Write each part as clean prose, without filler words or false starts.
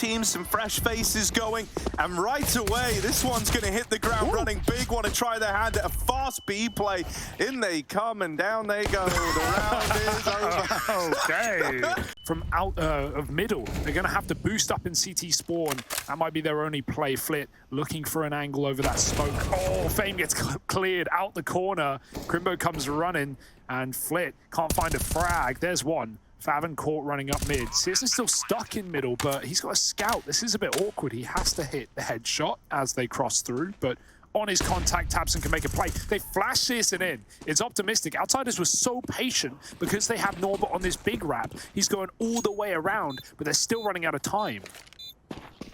teams, some fresh faces going, and right away, this one's going to hit the ground running big, want to try their hand at a fast B play. In they come, and down they go. The round is over. Okay. From out of middle, they're going to have to boost up in CT spawn. That might be their only play. Flit looking for an angle over that smoke. Oh, Fame gets cleared out the corner. Crimbo comes running, and Flit can't find a frag. There's one. Faven caught running up mid. Searson's still stuck in middle, but he's got a scout. This is a bit awkward. He has to hit the headshot as they cross through, but on his contact, Tabson can make a play. They flash Searson in. It's optimistic. Outsiders were so patient because they have Norbert on this big wrap. He's going all the way around, but they're still running out of time.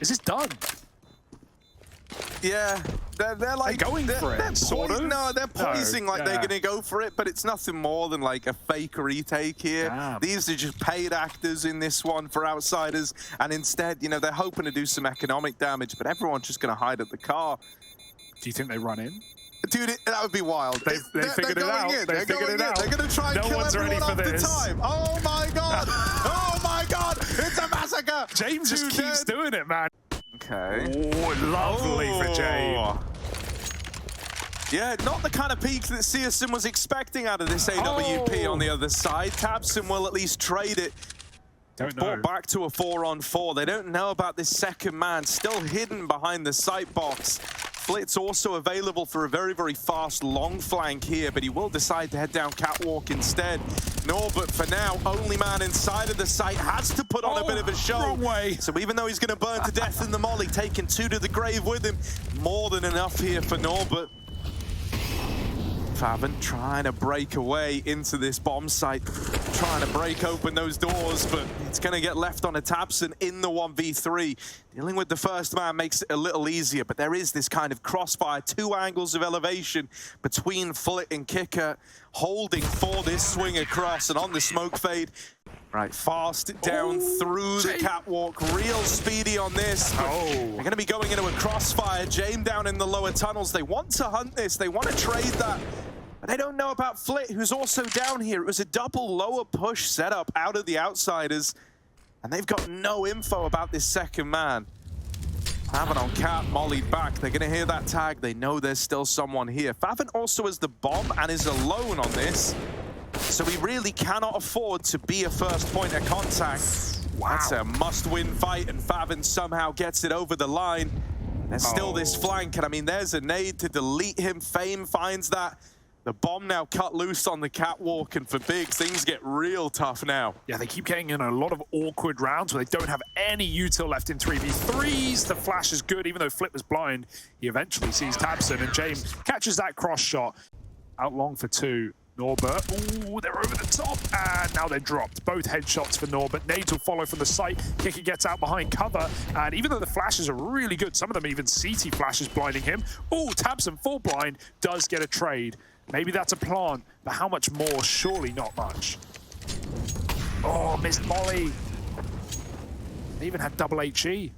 Is this done? Yeah, they're like going for it, sort of. No, they're poising like they're gonna go for it, but it's nothing more than like a fake retake here. Damn. These are just paid actors in this one for Outsiders, and instead, you know, they're hoping to do some economic damage, but everyone's just gonna hide at the car. Do you think they run in? Dude, that would be wild. They figured it out. They figured it out. They're going to try and kill everyone off the time. Oh my god! Oh my god! It's a massacre! James just keeps doing it, man. Okay. Oh, lovely for James. Yeah, not the kind of peak that Searson was expecting out of this AWP on the other side. Tabson will at least trade it. Don't know. Brought back to a 4-on-4. They don't know about this second man, still hidden behind the sight box. Flit's also available for a very, very fast long flank here, but he will decide to head down catwalk instead. Norbert, for now, only man inside of the site, has to put on a bit of a show. Wrong way. So even though he's going to burn to death in the molly, taking 2 to the grave with him, more than enough here for Norbert. Faven trying to break away into this bomb site, trying to break open those doors, but it's going to get left on a Tabson in the 1v3. Dealing with the first man makes it a little easier, but there is this kind of crossfire, 2 angles of elevation between Flit and Kicker, holding for this swing across, and on the smoke fade. Right, fast down through the catwalk, real speedy on this. They're going to be going into a crossfire. James down in the lower tunnels. They want to hunt this. They want to trade that. But they don't know about Flit, who's also down here. It was a double lower push setup out of the Outsiders. And they've got no info about this second man. Faven on cap, mollied back. They're going to hear that tag. They know there's still someone here. Faven also has the bomb and is alone on this. So we really cannot afford to be a first point of contact. Wow. That's a must-win fight, and Faven somehow gets it over the line. There's still this flank, and I mean, there's a nade to delete him. Fame finds that. The bomb now cut loose on the catwalk, and for Biggs, things get real tough now. Yeah, they keep getting in a lot of awkward rounds where they don't have any util left in 3v3s. The flash is good, even though Flip was blind. He eventually sees Tabson, and James catches that cross shot. Out long for 2. Norbert, ooh, they're over the top, and now they're dropped. Both headshots for Norbert. Nades will follow from the site. Kicker gets out behind cover, and even though the flashes are really good, some of them even CT flashes blinding him. Ooh, Tabson full blind, does get a trade. Maybe that's a plant, but how much more? Surely not much. Oh, missed molly. They even had double HE.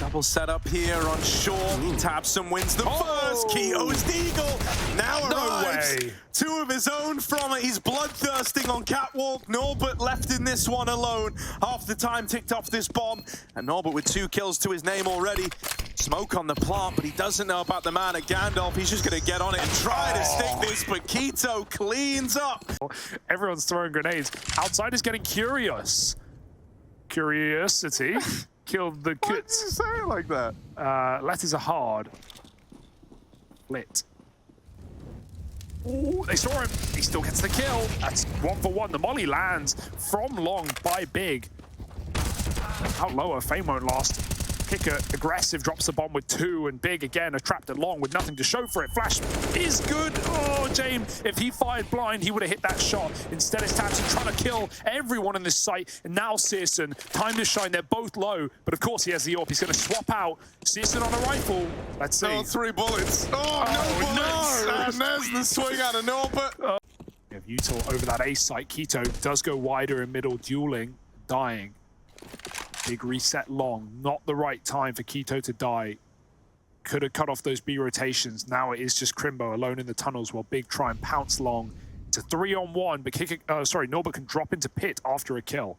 Double setup here on short. Tabson wins the first. Keo's Deagle now arrives. 2 of his own from it. He's bloodthirsting on catwalk. Norbert left in this one alone. Half the time ticked off this bomb. And Norbert with 2 kills to his name already. Smoke on the plant, but he doesn't know about the man at Gandalf. He's just going to get on it and try to stick this, but Keto cleans up. Everyone's throwing grenades. Outsiders getting curious. Curiosity. Killed the Why kits. did you say it like that? Letters are hard. Lit. Ooh, they saw him. He still gets the kill. That's 1 for 1. The molly lands from long by Big. Out lower, Fame won't last. Kicker, aggressive, drops the bomb with 2, and Big again are trapped at long with nothing to show for it. Flash is good. Oh, James, if he fired blind, he would have hit that shot. Instead, it's Tabson trying to kill everyone in this site. And now Searson, time to shine. They're both low, but of course he has the AWP. He's going to swap out. Searson on a rifle. Let's see. No, 3 bullets. Oh, no bullets. No. And there's the swing out of Norbert. We have util over that A site. Keto does go wider in middle, dueling, dying. Big reset long. Not the right time for Keto to die. Could have cut off those B rotations. Now it is just Crimbo alone in the tunnels while Big try and pounce long. It's a 3-on-1, but Norbert can drop into pit after a kill.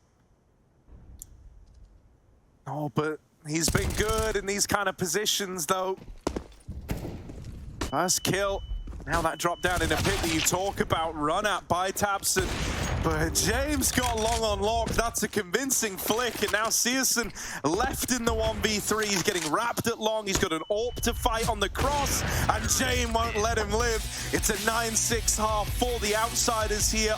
Oh, but he's been good in these kind of positions, though. First kill. Now that drop down in a pit that you talk about, run at by tabseN. But James got long on lock. That's a convincing flick. And now csgo left in the 1v3. He's getting wrapped at long. He's got an AWP to fight on the cross. And James won't let him live. It's a 9-6 half for the outsiders here.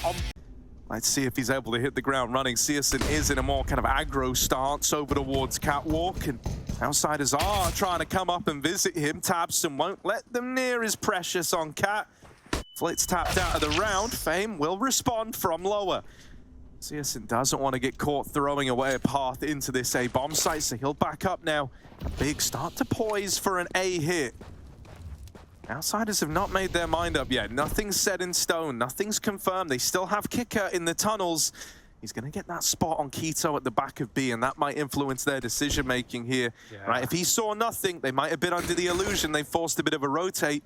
Let's see if he's able to hit the ground running. csgo is in a more kind of aggro stance over towards Catwalk. And outsiders are trying to come up and visit him. tabseN won't let them near his precious on Cat. Flit's tapped out of the round. Fame will respond from lower. csgo doesn't want to get caught throwing away a path into this A bomb site, so he'll back up now. A big start to poise for an A hit. Outsiders have not made their mind up yet. Nothing's set in stone. Nothing's confirmed. They still have Kicker in the tunnels. He's going to get that spot on k1to at the back of B, and that might influence their decision-making here. Yeah. Right? If he saw nothing, they might have been under the illusion. They forced a bit of a rotate.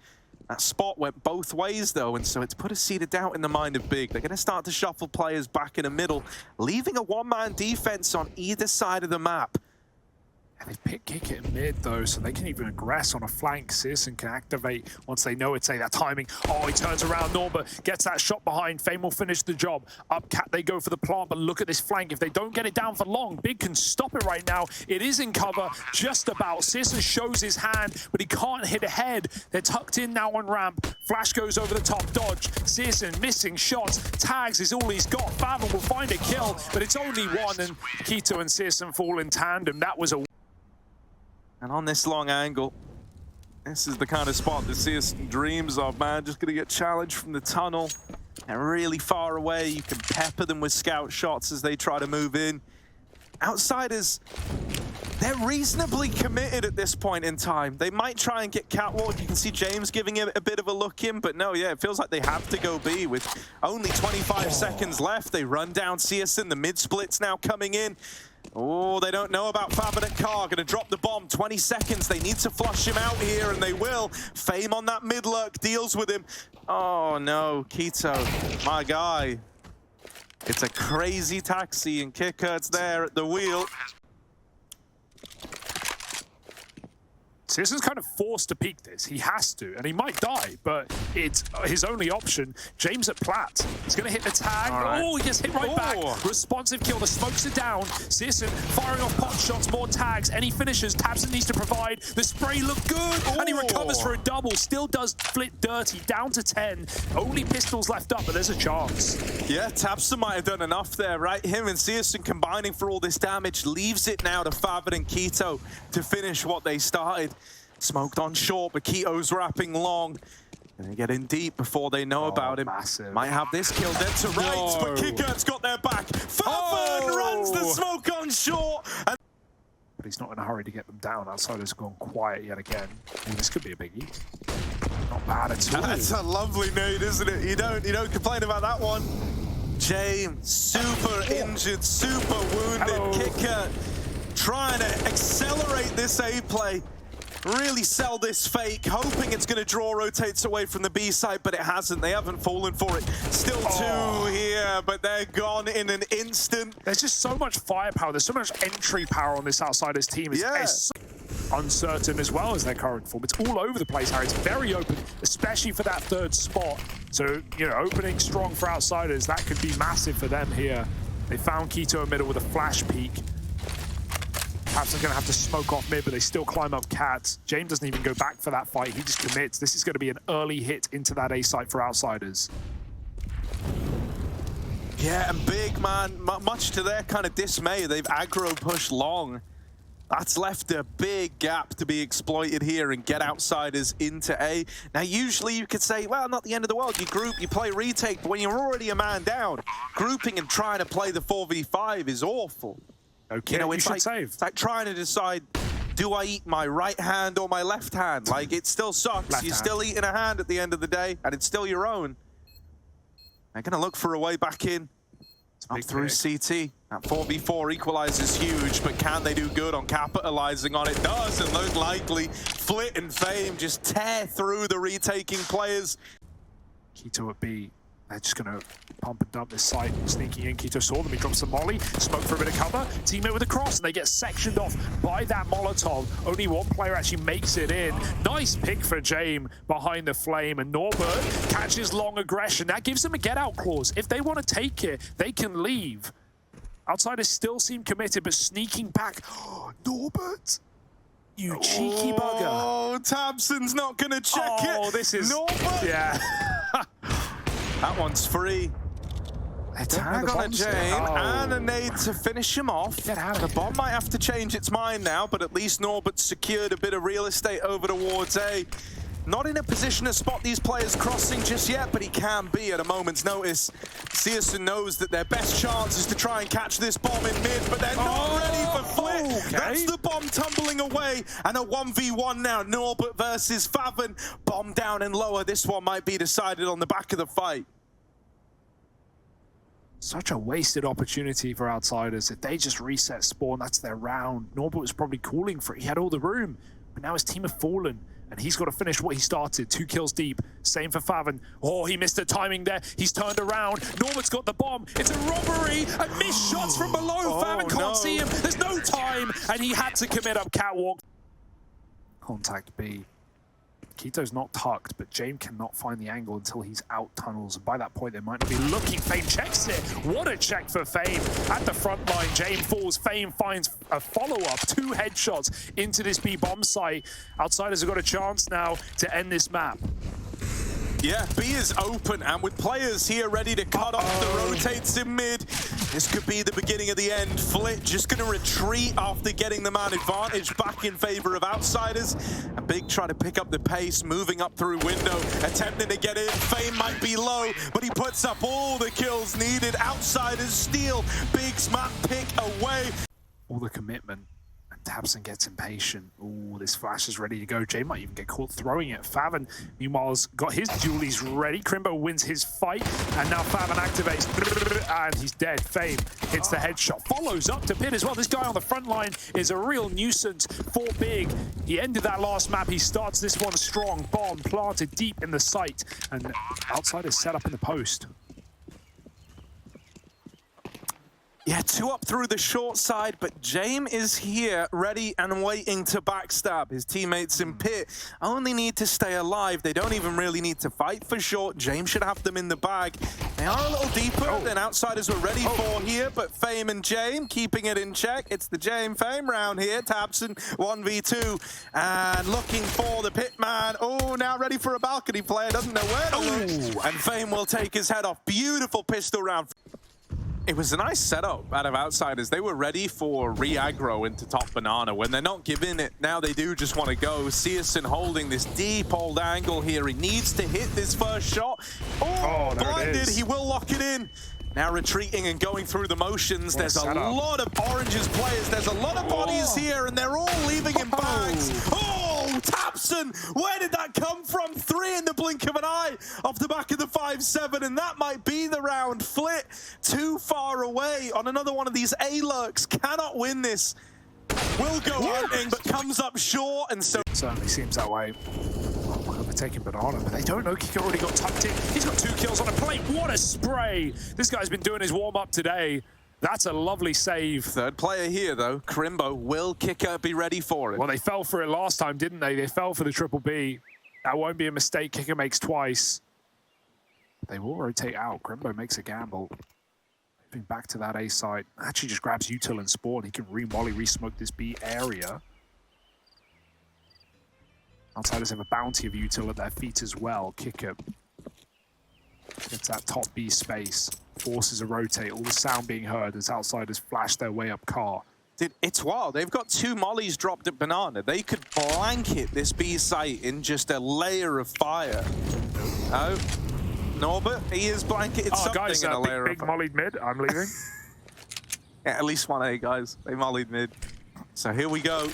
That spot went both ways, though, and so it's put a seed of doubt in the mind of Big. They're going to start to shuffle players back in the middle, leaving a one-man defense on either side of the map. And they pick Kick it in mid, though, so they can even aggress on a flank. csgo can activate once they know it's that timing. Oh, he turns around. Norbert gets that shot behind. Fame will finish the job. Up Cat, they go for the plant, but look at this flank. If they don't get it down for long, Big can stop it right now. It is in cover, just about. csgo shows his hand, but he can't hit ahead. They're tucked in now on ramp. Flash goes over the top, dodge. csgo missing shots. Tags is all he's got. faveN will find a kill, but it's only one, and k1to and csgo fall in tandem. That was a... And on this long angle, this is the kind of spot that csgo dreams of, man. Just gonna get challenged from the tunnel. And really far away, you can pepper them with scout shots as they try to move in. Outsiders, they're reasonably committed at this point in time. They might try and get Catwalk. You can see James giving it a bit of a look in, but no, yeah, it feels like they have to go B with only 25 seconds left. They run down csgo. The mid-split's now coming in. Oh, they don't know about faveN at car. Gonna drop the bomb. 20 seconds. They need to flush him out here, and they will. Fame on that mid lurk deals with him. Oh no, k1to, my guy. It's a crazy taxi, and Kicker's there at the wheel. csgo's kind of forced to peek this. He has to, and he might die, but it's his only option. James at plat. He's going to hit the tag. Right. Oh, he gets hit right back. Responsive kill. The smokes are down. csgo firing off pot shots, more tags. Any finishes tabseN needs to provide. The spray looked good, and he recovers for a double. Still does Flit dirty. Down to 10. Only pistols left up, but there's a chance. Yeah, tabseN might have done enough there, right? Him and csgo combining for all this damage leaves it now to faveN and k1to to finish what they started. Smoked on short, but k1to's wrapping long. Gonna get in deep before they know about him. Massive. Might have this kill dead to right, but Kicker's got their back. faveN runs the smoke on short. And but he's not in a hurry to get them down. Outsiders gone quiet yet again. Ooh, this could be a biggie. Not bad at all. That's a lovely nade, isn't it? You don't complain about that one. James, super injured, super wounded. Kicker trying to accelerate this A play. Really sell this fake, hoping it's going to draw rotates away from the B side, but it hasn't. They haven't fallen for it. Still two here, but they're gone in an instant. There's just so much firepower. There's so much entry power on this Outsiders team. It's so uncertain as well as their current form. It's all over the place, Harry. It's very open, especially for that third spot. So, you know, opening strong for Outsiders, that could be massive for them here. They found k1to in middle with a flash peek. Perhaps they're going to have to smoke off mid, but they still climb up Cats. James doesn't even go back for that fight. He just commits. This is going to be an early hit into that A site for Outsiders. Yeah, and Big, man, much to their kind of dismay, they've aggro pushed long. That's left a big gap to be exploited here and get Outsiders into A. Now, usually you could say, well, not the end of the world. You group, you play retake, but when you're already a man down, grouping and trying to play the 4v5 is awful. Okay, you know, it's like trying to decide, do I eat my right hand or my left hand? Like, it still sucks. You're still eating a hand at the end of the day, and it's still your own. They're going to look for a way back in. Up through CT. That 4v4 equalizer is huge, but can they do good on capitalizing on it? Doesn't look likely. Flit and Fame just tear through the retaking players. k1to at B. They're just going to pump and dump this site. Sneaking in, Quito saw them. He drops the molly, smoke for a bit of cover. Teammate with a cross, and they get sectioned off by that Molotov. Only one player actually makes it in. Nice pick for Jame behind the flame, and Norbert catches long aggression. That gives them a get-out clause. If they want to take it, they can leave. Outsiders still seem committed, but sneaking back. Norbert! You cheeky bugger. Oh, Tabson's not going to check it. Oh, this is... Norbert! Yeah. That one's free. A tag on a Jane and a nade to finish him off. Get out of The bomb might have to change its mind now, but at least Norbert secured a bit of real estate over towards A. Not in a position to spot these players crossing just yet, but he can be at a moment's notice. csgo knows that their best chance is to try and catch this bomb in mid, but they're not ready for Flit. Okay. That's the bomb tumbling away, and a 1v1 now. Norbert versus Faven. Bomb down and lower. This one might be decided on the back of the fight. Such a wasted opportunity for Outsiders. If they just reset spawn, that's their round. Norbert was probably calling for it. He had all the room, but now his team have fallen, and he's got to finish what he started. 2 kills deep. Same for Faven. Oh, he missed the timing there. He's turned around. Norbert's got the bomb. It's a robbery, and missed shots from below. Faven can't see him. There's no time, and he had to commit up catwalk. Contact B. Quito's not tucked, but Jame cannot find the angle until he's out tunnels. And by that point, they might not be looking. Fame checks it. What a check for Fame. At the front line, Jame falls. Fame finds a follow-up. 2 headshots into this B bomb site. Outsiders have got a chance now to end this map. Yeah, B is open, and with players here ready to cut off the rotates in mid, this could be the beginning of the end. Flit just going to retreat after getting the man advantage back in favor of Outsiders. And Big try to pick up the pace, moving up through window, attempting to get in. Fame might be low, but he puts up all the kills needed. Outsiders steal Big's map pick away. All the commitment. Tabson gets impatient. Ooh, this flash is ready to go. Jay might even get caught throwing it. Faven, meanwhile's got his dualies ready. Crimbo wins his fight, and now Faven activates, and he's dead. Fame hits the headshot. Follows up to pin as well. This guy on the front line is a real nuisance for Big. He ended that last map. He starts this one strong. Bomb planted deep in the site, and outside is set up in the post. Yeah, 2 up through the short side, but Jame is here, ready and waiting to backstab. His teammates in pit only need to stay alive. They don't even really need to fight for short. Jame should have them in the bag. They are a little deeper than Outsiders were ready for here, but Fame and Jame keeping it in check. It's the Jame Fame round here. Tabson 1v2 and looking for the pit man. Oh, now ready for a balcony player. Doesn't know where to look. And Fame will take his head off. Beautiful pistol round. It was a nice setup out of Outsiders. They were ready for re-aggro into top banana. When they're not giving it, now they do just want to go. csgo holding this deep old angle here. He needs to hit this first shot. Oh, blinded. He will lock it in. Now retreating and going through the motions. There's a lot of Oranges players. There's a lot of bodies here, and they're all leaving in bags. Oh, Tabson! Where did that come from? 3 in the blink of an eye off the back of the 5-7, and that might be the round. Flit too far away on another one of these A-lurks. Cannot win this. Will go hunting, but comes up short, and so... Certainly seems that way. They're taking banana, but they don't know Kiko already got tucked in. He's got 2 kills on a plate. What a spray! This guy's been doing his warm-up today. That's a lovely save. Third player here, though. Crimbo will kicker, be ready for it. Well, they fell for it last time, didn't they? They fell for the triple B. That won't be a mistake. Kicker makes twice. They will rotate out. Crimbo makes a gamble. Moving back to that A site. Actually just grabs util and spawn. He can re-molly, re-smoke this B area. Outsiders have a bounty of util at their feet as well. Kicker gets that top B space. Forces a rotate. All the sound being heard as Outsiders flash their way up car. Dude, it's wild. They've got 2 mollies dropped at banana. They could blanket this B site in just a layer of fire. Oh, Norbert, he is blanketed something guys, in a layer big of mollied mid. I'm leaving. Yeah, at least 1A, guys. They mollied mid. So here we go.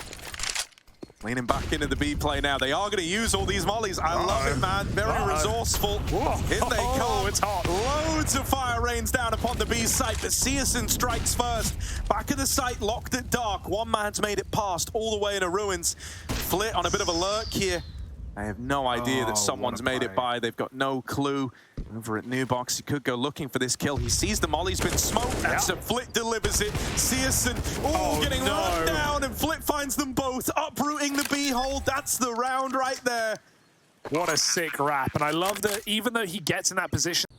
Leaning back into the B play now. They are going to use all these mollies. I love it, man. Very resourceful. In they come. It's hot. Loads of fire rains down upon the B site, but csgo strikes first. Back of the site, locked at dark. One man's made it past all the way into ruins. Flit on a bit of a lurk here. They have no idea that someone's made it by. They've got no clue. Over at New Box, he could go looking for this kill. He sees the molly's been smoked, and so Flit delivers it. Searson, getting run down, and Flit finds them both, uprooting the B hole. That's the round right there. What a sick wrap, and I love that even though he gets in that position.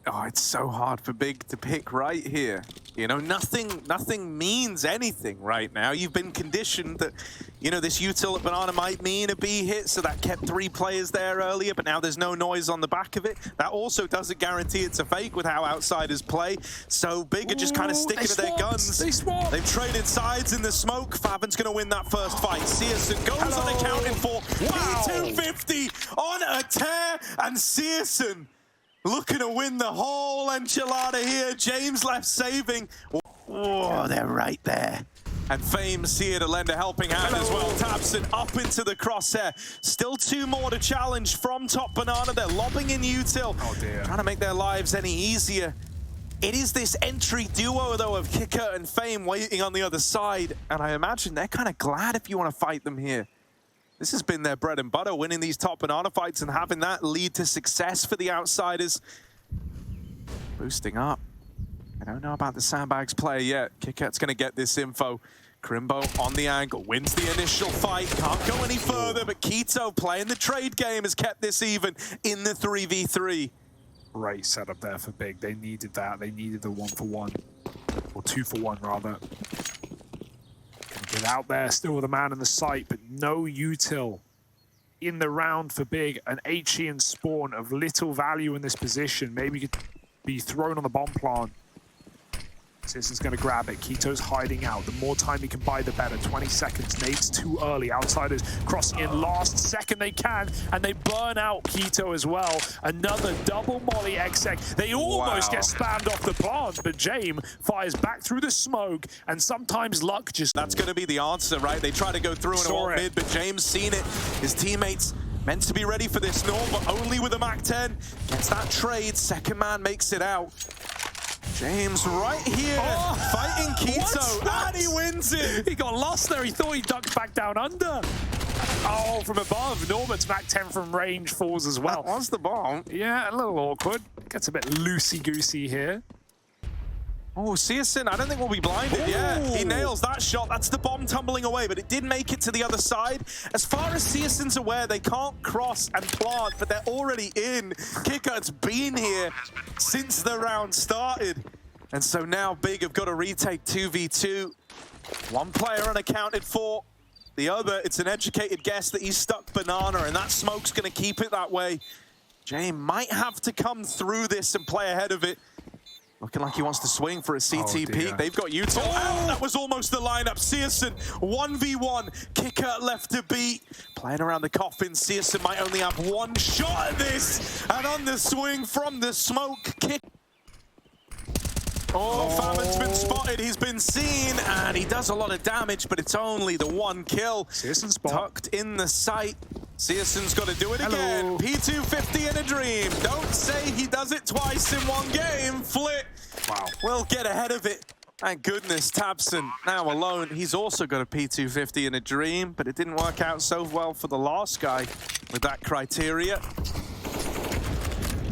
Oh, it's so hard for Big to pick right here. You know, nothing means anything right now. You've been conditioned that, you know, this util at Banana might mean a B hit, so that kept 3 players there earlier, but now there's no noise on the back of it. That also doesn't guarantee it's a fake with how outsiders play. So Big are just kind of sticking to their guns. They've traded sides in the smoke. Favin's going to win that first fight. Searson goes unaccounted for. P250 on a tear, and Searson looking to win the whole enchilada here. James left saving. Oh, they're right there. And Fame's here to lend a helping hand as well. tabseN up into the crosshair. Still 2 more to challenge from top Banana. They're lobbing in util. Oh dear. Trying to make their lives any easier. It is this entry duo, though, of Kicker and Fame waiting on the other side. And I imagine they're kind of glad if you want to fight them here. This has been their bread and butter, winning these top Banana fights and having that lead to success for the outsiders. Boosting up. I don't know about the Sandbags player yet. Kiket's going to get this info. Crimbo on the angle, wins the initial fight. Can't go any further, but Keto playing the trade game has kept this even in the 3v3. Great setup there for Big. They needed that. They needed the 1-for-1. Or 2-for-1, rather. Get out there, still with a man in the sight, but no util in the round for Big. An HE and Spawn of little value in this position. Maybe could be thrown on the bomb plant. Searson's going to grab it. Keto's hiding out. The more time he can buy, the better. 20 seconds. Nade's too early. Outsiders crossing in last second they can, and they burn out Keto as well. Another double molly exec. They almost get spammed off the plant, but James fires back through the smoke, and sometimes luck just... That's going to be the answer, right? They try to go through and all mid, but James seen it. His teammates meant to be ready for this Norm, but only with a Mac-10. Gets that trade. Second man makes it out. James right here, fighting Keto, and he wins it. He got lost there. He thought he ducked back down under. Oh, from above. Norman's Mac-10 from range falls as well. That was the bomb. Yeah, a little awkward. Gets a bit loosey-goosey here. Oh, Searson, I don't think we'll be blinded. Yeah, he nails that shot. That's the bomb tumbling away, but it did make it to the other side. As far as Searson's aware, they can't cross and plant, but they're already in. Kicker's been here since the round started. And so now Big have got to retake 2v2. One player unaccounted for. The other, it's an educated guess that he's stuck Banana, and that smoke's going to keep it that way. Jay might have to come through this and play ahead of it. Looking like he wants to swing for a CT peek. They've got util. That was almost the lineup. Searson, 1v1. Kicker left to beat. Playing around the coffin. Searson might only have 1 shot at this. And on the swing from the smoke, Kick. Favin's been spotted. He's been seen. And he does a lot of damage, but it's only the 1 kill. Searson's spot. Tucked in the sight. Searson's got to do it again. P250 in a dream. Don't say he does it twice in 1 game. Flit. Wow. We'll get ahead of it. Thank goodness, tabseN now alone. He's also got a P250 in a dream, but it didn't work out so well for the last guy with that criteria.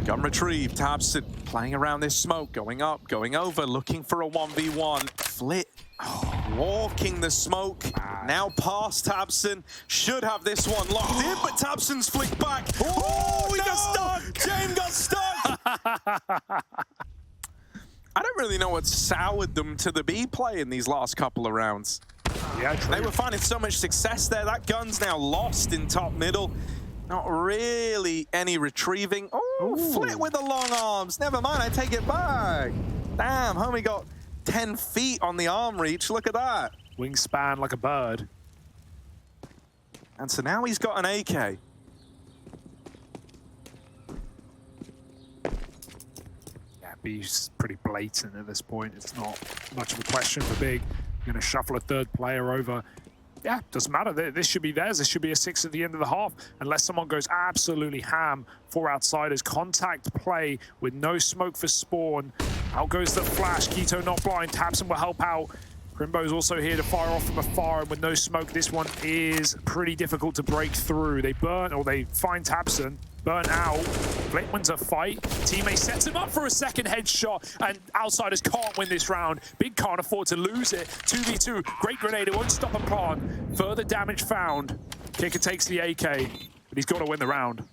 Gun retrieved. tabseN playing around this smoke, going up, going over, looking for a 1v1. Flit. Walking the smoke, now past tabseN, should have this one locked in, but tabseN's flicked back. He got stuck! James got stuck! I don't really know what soured them to the B play in these last couple of rounds. Yeah, true. They were finding so much success there. That gun's now lost in top middle. Not really any retrieving. Flit with the long arms. Never mind, I take it back. Damn, homie got 10 feet on the arm reach. Look at that. Wingspan like a bird. And so now he's got an AK. Yeah, B's pretty blatant at this point. It's not much of a question for Big. You're going to shuffle a 3rd player over. Yeah, doesn't matter. This should be theirs. This should be a 6 at the end of the half, unless someone goes absolutely ham for outsiders. Contact play with no smoke for Spawn. Out goes the flash. Keto not blind. tabseN will help out. Crimbo's also here to fire off from afar, and with no smoke, this one is pretty difficult to break through. They burn, or they find Tabson, burn out. Flit wins a fight. Teammate sets him up for a second headshot, and Outsiders can't win this round. Big can't afford to lose it. 2v2, great grenade, it won't stop a plant. Further damage found. Kicker takes the AK, but he's got to win the round.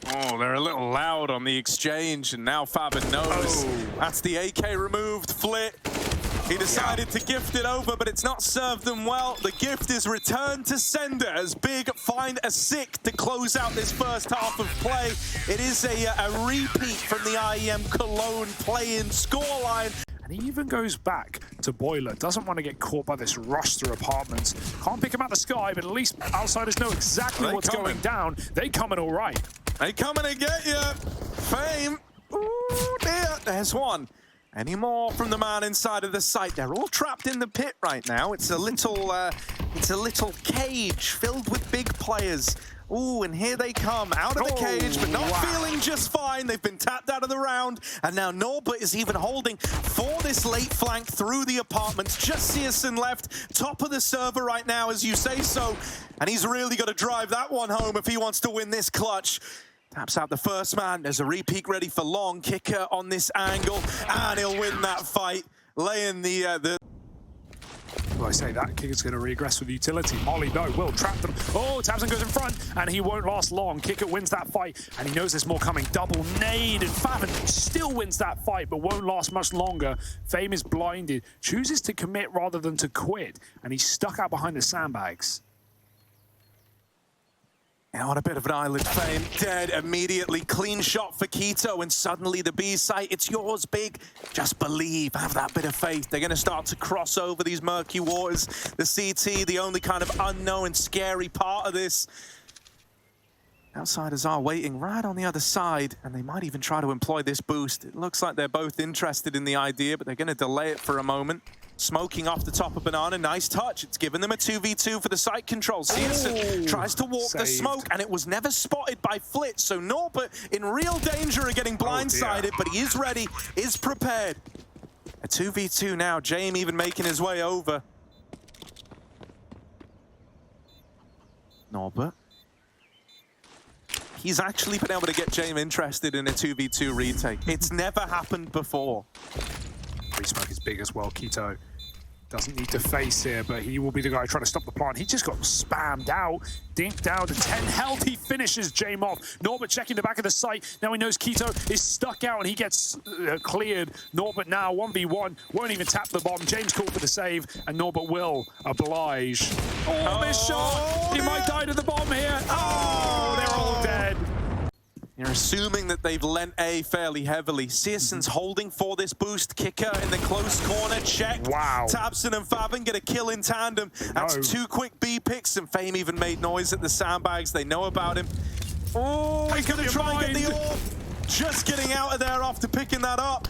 Oh, they're a little loud on the exchange, and now Fabin knows. That's the AK removed. Flit. He decided to gift it over, but it's not served them well. The gift is returned to sender as Big find a sick to close out this first half of play. It is a repeat from the IEM Cologne play-in scoreline. And he even goes back to Boiler. Doesn't want to get caught by this rush through apartments. Can't pick him out the sky, but at least Outsiders know exactly what's going down. They coming all right. They coming to get you. Fame. Ooh, dear. There's one. Any more from the man inside of the site? They're all trapped in the pit right now. It's a little cage filled with big players. Ooh, and here they come out of the cage, but not feeling just fine. They've been tapped out of the round, and now Norbert is even holding for this late flank through the apartments. Just Searson left, top of the server right now, as you say so, and he's really got to drive that one home if he wants to win this clutch. Taps out the first man. There's a repeat ready for long. Kicker on this angle, and he'll win that fight, laying the Well, I say that Kicker's going to regress with utility. Molly, no, will trap them. Oh, Tabson goes in front, and he won't last long. Kicker wins that fight, and he knows there's more coming. Double nade, and Favin still wins that fight, but won't last much longer. Fame is blinded, chooses to commit rather than to quit, and he's stuck out behind the sandbags. And on a bit of an island, Fame dead immediately. Clean shot for Keto, and suddenly the B site, it's yours, Big. Just believe, have that bit of faith. They're going to start to cross over these murky waters. The CT, the only kind of unknown and scary part of this. Outsiders are waiting right on the other side, and they might even try to employ this boost. It looks like they're both interested in the idea, but they're going to delay it for a moment. Smoking off the top of Banana, nice touch. It's given them a 2v2 for the site control. Searson tries to walk the smoke, and it was never spotted by Flit. So Norbert in real danger of getting blindsided, but he is ready, is prepared. A 2v2 now. James even making his way over. Norbert. He's actually been able to get James interested in a 2v2 retake. It's never happened before. Free smoke is big as well. Keto doesn't need to face here, but he will be the guy trying to stop the plant. He just got spammed out, dinked down to 10 health. He finishes James off. Norbert checking the back of the site. Now he knows Keto is stuck out, and he gets cleared. Norbert now 1v1, won't even tap the bomb. James called for the save, and Norbert will oblige. Oh, missed shot! He might die to the bomb here. Oh, they're all dead. You're assuming that they've lent A fairly heavily. Searson's holding for this boost. Kicker in the close corner. Check. Wow. Tabson and Favin get a kill in tandem. That's two quick B picks, and Fame even made noise at the sandbags. They know about him. Oh, he's going to try and get the orb. Just getting out of there after picking that up.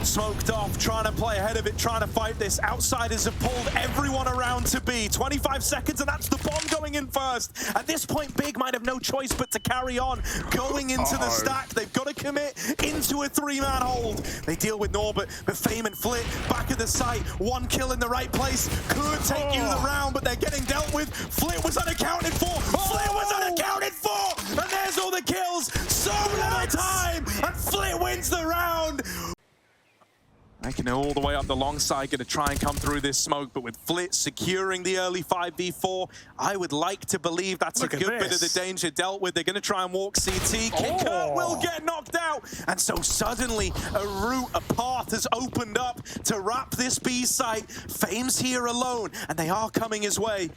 Smoked off, trying to play ahead of it, trying to fight this. Outsiders have pulled everyone around to B. 25 seconds, and that's the bomb going in first. At this point, Big might have no choice but to carry on. Going into the stack, they've got to commit into a three-man hold. They deal with Norbert, but Fame and Flit back at the site. One kill in the right place could take you the round, but they're getting dealt with. Flit was unaccounted for. Flit was unaccounted for, and there's all the kills. So little time, and Flit wins the round. Making it all the way up the long side, going to try and come through this smoke, but with Flit securing the early 5v4, I would like to believe that's a good bit of the danger dealt with. They're going to try and walk CT. Kicker will get knocked out, and so suddenly a route, a path has opened up to wrap this B site. Fame's here alone, and they are coming his way.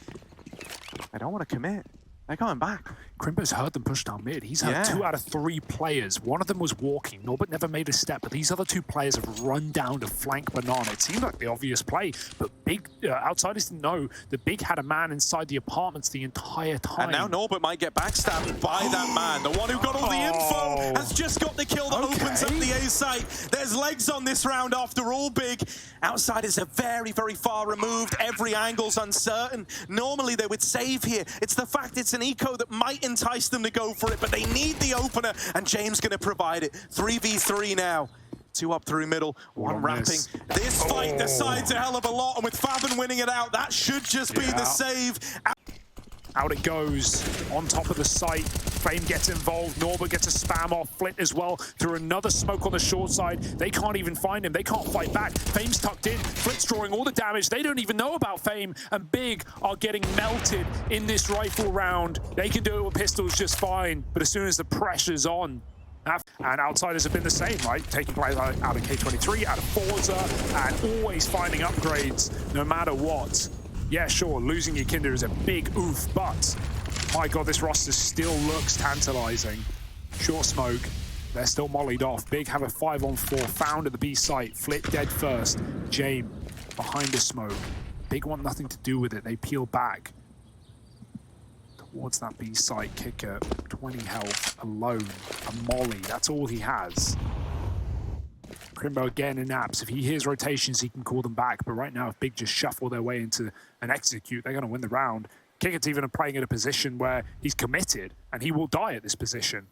I don't want to commit. They're going back. Crimbo's heard them push down mid. He's heard 2 out of 3 players. One of them was walking. Norbert never made a step, but these other 2 players have run down to flank Banana. It seemed like the obvious play, but Big Outsiders didn't know that Big had a man inside the apartments the entire time. And now Norbert might get backstabbed by that man. The one who got all the info has just got the kill that opens up the A site. There's legs on this round after all, Big. Outsiders are very, very far removed. Every angle's uncertain. Normally they would save here. It's the fact it's an eco that might entice them to go for it, but they need the opener, and James going to provide it. 3v3 now. 2 up through middle, 1 wrapping. This fight decides a hell of a lot, and with Faven winning it out, that should just be the save. Out it goes, on top of the site. Fame gets involved, Norbert gets a spam off, Flit as well, through another smoke on the short side. They can't even find him, they can't fight back. Fame's tucked in, Flit's drawing all the damage. They don't even know about Fame, and Big are getting melted in this rifle round. They can do it with pistols just fine, but as soon as the pressure's on, and Outsiders have been the same, right? Taking players out of K23, out of Forza, and always finding upgrades no matter what. Yeah, sure, losing your Kinder is a big oof, but my God, this roster still looks tantalizing. Short smoke, they're still mollied off. Big have a 5-on-4 found at the B site. Flit dead first. Jame behind the smoke. Big want nothing to do with it. They peel back towards that B site. Kicker, 20 health, alone. A molly, that's all he has. Crimbo again in naps. If he hears rotations, he can call them back. But right now, if Big just shuffle their way into an execute, they're going to win the round. Kicker's even playing in a position where he's committed, and he will die at this position.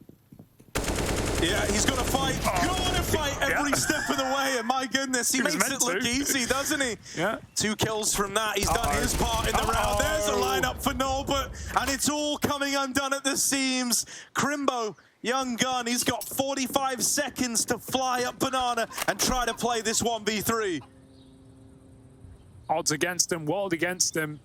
Yeah, he's got to fight. Got to fight every step of the way, and my goodness, he makes it look easy, doesn't he? Yeah. 2 kills from that. He's done his part in the round. There's a lineup for Norbert, and it's all coming undone at the seams. Crimbo, young gun, he's got 45 seconds to fly up Banana and try to play this 1v3. Odds against him, world against him.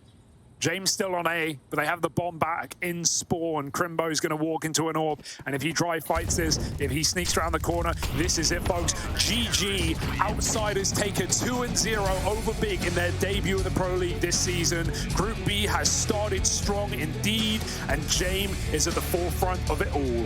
James still on A, but they have the bomb back in spawn. Crimbo's going to walk into an orb, and if he dry fights this, if he sneaks around the corner, this is it, folks. GG. Outsiders take a 2-0 over Big in their debut in the Pro League this season. Group B has started strong indeed, and James is at the forefront of it all.